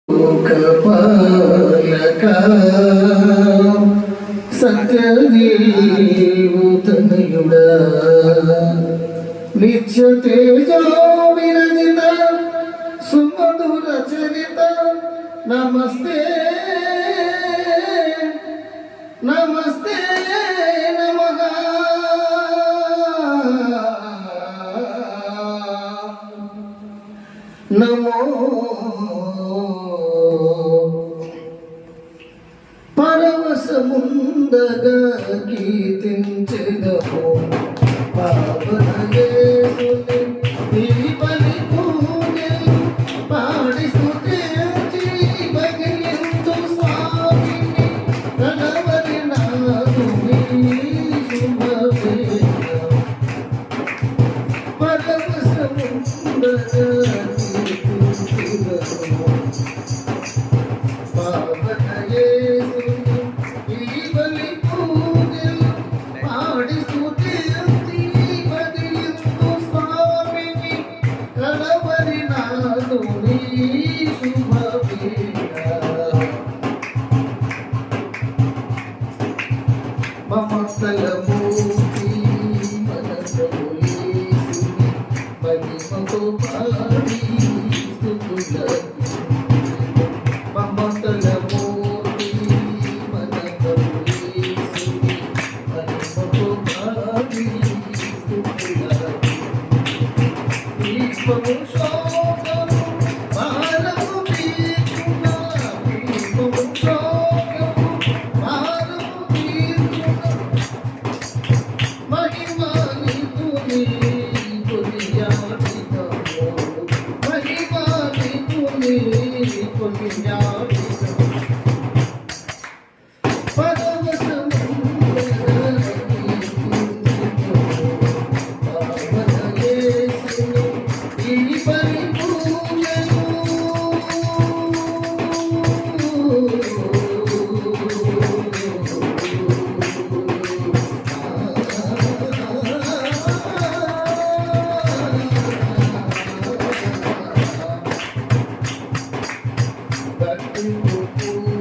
లోకపాలక సత్యదేవుతనయుడా నిత్య తేజో విరజిత సుమధుర చరిత నమస్తే నమస్తే నమః నమో పరవశముందగా కీర్తించెదము పావన యేసుని ఈ బలి పూజలు పాడి స్తుతించి భజింతు స్వామిని కలవరి నాదుని శుభవేళ పరవశముందగా కీర్తించెదము పావన మమతలమూర్తి మనసము యేసుని మహిమతో పాడి స్తుతులర్పించు. మమతలమూర్తి మనసము యేసుని మహిమతో పాడి స్తుతులర్పించు. శోకము భారము తీర్చున దీపము శోకము భారము తీర్చున మహిమానితుని కొనియాడితము మహిమానితుని కొనియాడితము But